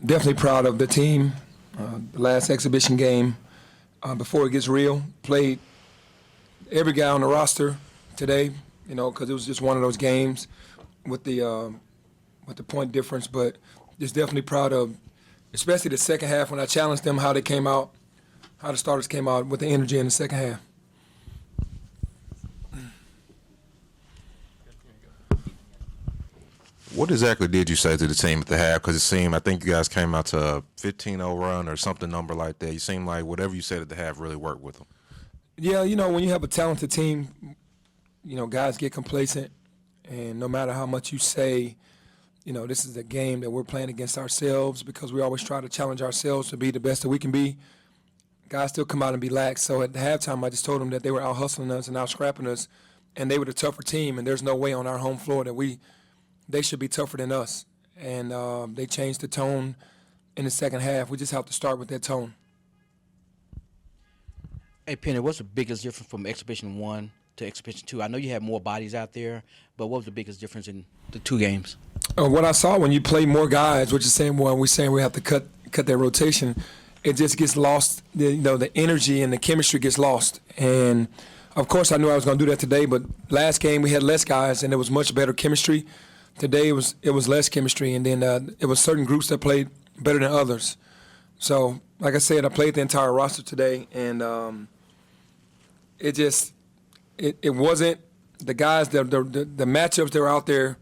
Definitely proud of the team. The last exhibition game, before it gets real, played every guy on the roster today, because it was just one of those games with the point difference. But just definitely proud of, especially the second half when I challenged them, how they came out, how the starters came out with the energy in the second half. What exactly did you say to the team at the half? Because it seemed, I think you guys came out to a 15-0 run or something number like that. You seemed like whatever you said at the half really worked with them. Yeah, when you have a talented team, guys get complacent, and no matter how much you say, this is a game that we're playing against ourselves, because we always try to challenge ourselves to be the best that we can be. Guys still come out and be lax. So at the halftime, I just told them that they were out hustling us and out scrapping us, and they were the tougher team, and there's no way on our home floor that they should be tougher than us. And they changed the tone in the second half. We just have to start with that tone. Hey, Penny, what's the biggest difference from Exhibition 1 to Exhibition 2? I know you have more bodies out there, but what was the biggest difference in the two games? What I saw when you play more guys, which is saying, well, we're saying we have to cut that rotation, it just gets lost. The energy and the chemistry gets lost. And, of course, I knew I was going to do that today, but last game we had less guys, and there was much better chemistry. Today it was less chemistry, and then it was certain groups that played better than others. So, like I said, I played the entire roster today, and it wasn't the guys, the matchups that were out there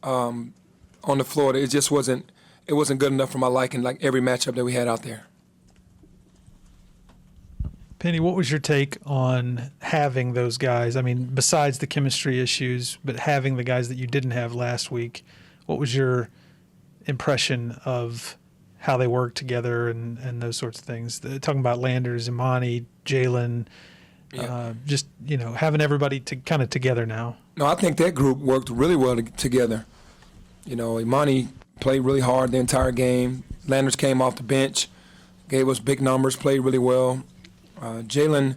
on the floor. It just wasn't good enough for my liking, like every matchup that we had out there. Penny, what was your take on having those guys? I mean, besides the chemistry issues, but having the guys that you didn't have last week, what was your impression of how they work together and those sorts of things? Talking about Landers, Imani, Jalen, Yeah. just, having everybody kind of together now. No, I think that group worked really well together. Imani played really hard the entire game. Landers came off the bench, gave us big numbers, played really well. Jalen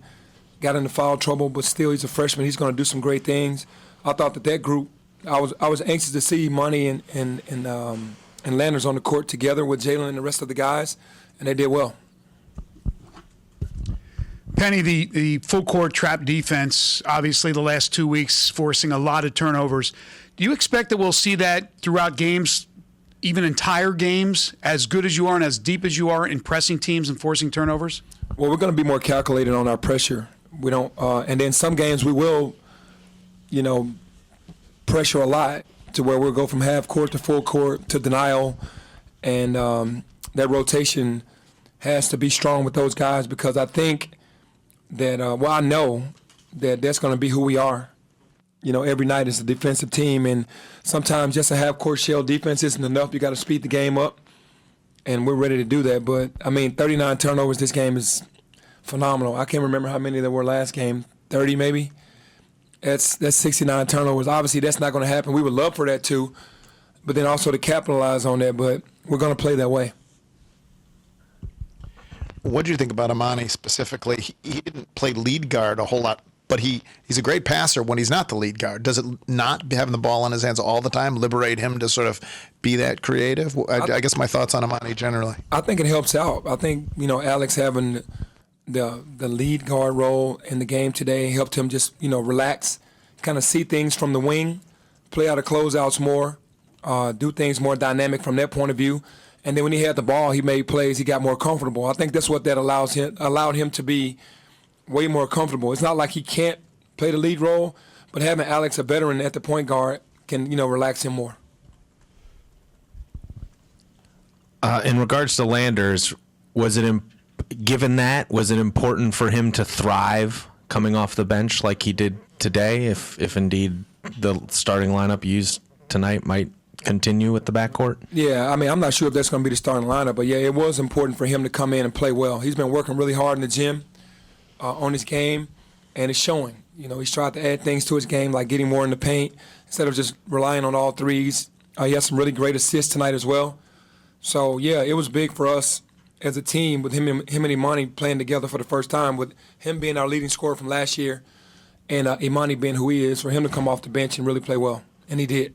got into foul trouble, but still he's a freshman. He's going to do some great things. I thought that group, I was anxious to see Imani and Landers on the court together with Jalen and the rest of the guys, and they did well. Penny, the full court trap defense, obviously the last 2 weeks forcing a lot of turnovers. Do you expect that we'll see that throughout games, even entire games, as good as you are and as deep as you are in pressing teams and forcing turnovers? Well, we're going to be more calculated on our pressure. We don't, and then some games we will, pressure a lot to where we'll go from half court to full court to denial, and that rotation has to be strong with those guys, because I think that, I know that that's going to be who we are. Every night is a defensive team, and sometimes just a half-court shell defense isn't enough. You got to speed the game up, and we're ready to do that. But, 39 turnovers this game is phenomenal. I can't remember how many there were last game, 30 maybe. That's 69 turnovers. Obviously, that's not going to happen. We would love for that too, but then also to capitalize on that. But we're going to play that way. What did you think about Imani specifically? He didn't play lead guard a whole lot, but he's a great passer when he's not the lead guard. Does it not, having the ball in his hands all the time, liberate him to sort of be that creative? I guess my thoughts on Imani generally. I think it helps out. I think, Alex having the lead guard role in the game today helped him just, relax, kind of see things from the wing, play out of closeouts more, do things more dynamic from that point of view. And then when he had the ball, he made plays, he got more comfortable. I think that's what that allowed him to be way more comfortable. It's not like he can't play the lead role, but having Alex, a veteran at the point guard, can, relax him more. In regards to Landers, was it important for him to thrive coming off the bench like he did today, if indeed the starting lineup used tonight might continue with the backcourt? Yeah, I'm not sure if that's going to be the starting lineup, but yeah, it was important for him to come in and play well. He's been working really hard in the gym on his game, and it's showing. He's tried to add things to his game, like getting more in the paint instead of just relying on all threes. He had some really great assists tonight as well. So, yeah, it was big for us as a team with him and Imani playing together for the first time, with him being our leading scorer from last year and Imani being who he is, for him to come off the bench and really play well, and he did.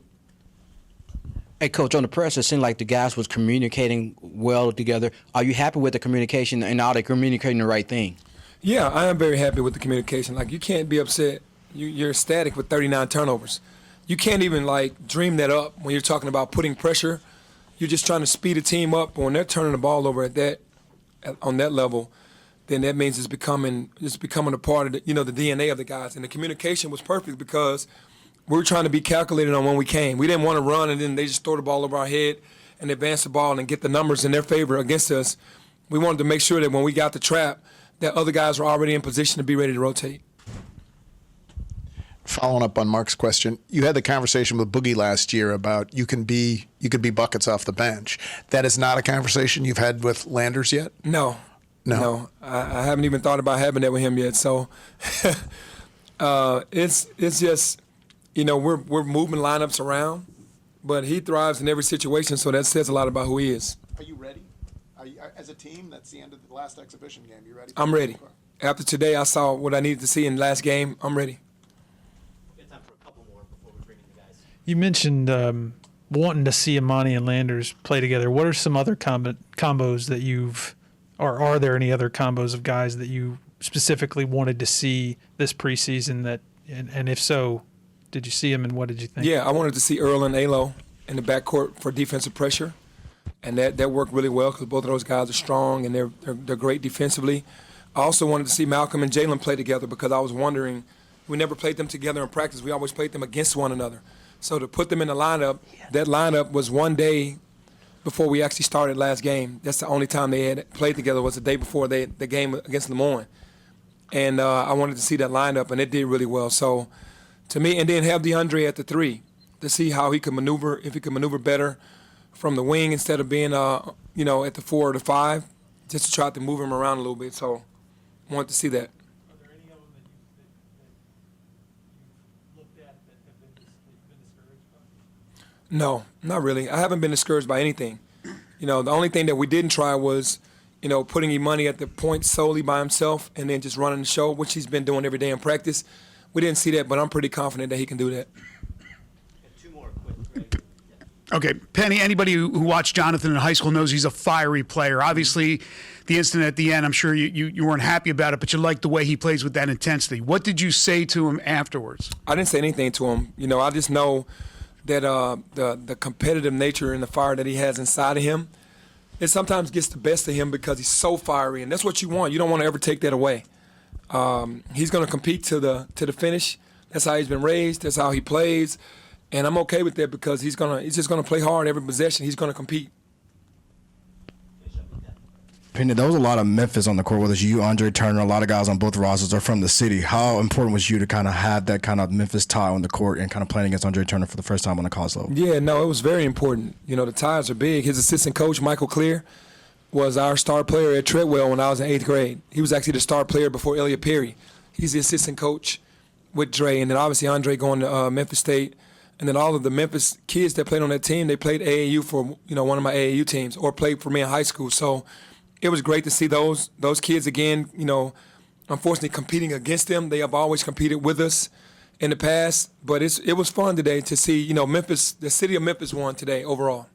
Hey, Coach, on the press, it seemed like the guys was communicating well together. Are you happy with the communication, and are they communicating the right thing? Yeah, I am very happy with the communication. Like, you can't be upset. You're ecstatic with 39 turnovers. You can't even, like, dream that up when you're talking about putting pressure. You're just trying to speed a team up. When they're turning the ball over on that level, then that means it's becoming a part of the DNA of the guys. And the communication was perfect because we were trying to be calculated on when we came. We didn't want to run and then they just throw the ball over our head and advance the ball and get the numbers in their favor against us. We wanted to make sure that when we got the trap, that other guys were already in position to be ready to rotate. Following up on Mark's question, you had the conversation with Boogie last year about you could be buckets off the bench. That is not a conversation you've had with Landers yet? No. I haven't even thought about having that with him yet. So it's just, we're moving lineups around, but he thrives in every situation, so that says a lot about who he is. Are you ready? As a team, that's the end of the last exhibition game. You ready? I'm ready. After today, I saw what I needed to see in the last game. I'm ready. We have time for a couple more before we bring in the guys. You mentioned wanting to see Amani and Landers play together. What are some other combos that or are there any other combos of guys that you specifically wanted to see this preseason and if so, did you see them and what did you think? Yeah, I wanted to see Earl and Alo in the backcourt for defensive pressure, and that worked really well because both of those guys are strong and they're great defensively. I also wanted to see Malcolm and Jalen play together because I was wondering, we never played them together in practice. We always played them against one another. So to put them in the lineup, that lineup was one day before we actually started last game. That's the only time they had played together was the day before the game against Lemoyne. And I wanted to see that lineup, and it did really well. So to me, and then have DeAndre at the 3 to see how he could maneuver, if he could maneuver better from the wing instead of being, at the 4 or the 5, just to try to move him around a little bit. So I wanted to see that. Are there any of them that you've looked at that have been discouraged by? No, not really. I haven't been discouraged by anything. The only thing that we didn't try was, putting Imani at the point solely by himself and then just running the show, which he's been doing every day in practice. We didn't see that, but I'm pretty confident that he can do that. Two more quick. Greg. Okay, Penny, anybody who watched Jonathan in high school knows he's a fiery player. Obviously, the incident at the end, I'm sure you weren't happy about it, but you liked the way he plays with that intensity. What did you say to him afterwards? I didn't say anything to him. I just know that the competitive nature and the fire that he has inside of him, it sometimes gets the best of him because he's so fiery, and that's what you want. You don't want to ever take that away. He's going to compete to the finish. That's how he's been raised. That's how he plays, and I'm okay with that because he's just gonna play hard every possession. He's gonna compete. Penny, there was a lot of Memphis on the court, whether it's you, Andre Turner, a lot of guys on both rosters are from the city. How important was you to kind of have that kind of Memphis tie on the court and kind of playing against Andre Turner for the first time on the college level? Yeah, no, it was very important. The ties are big. His assistant coach, Michael Clear, was our star player at Treadwell when I was in 8th grade. He was actually the star player before Elliot Perry. He's the assistant coach with Dre, and then obviously Andre going to Memphis State. And then all of the Memphis kids that played on that team, they played AAU for one of my AAU teams or played for me in high school. So it was great to see those kids again, unfortunately competing against them. They have always competed with us in the past, but it was fun today to see, Memphis, the city of Memphis won today overall.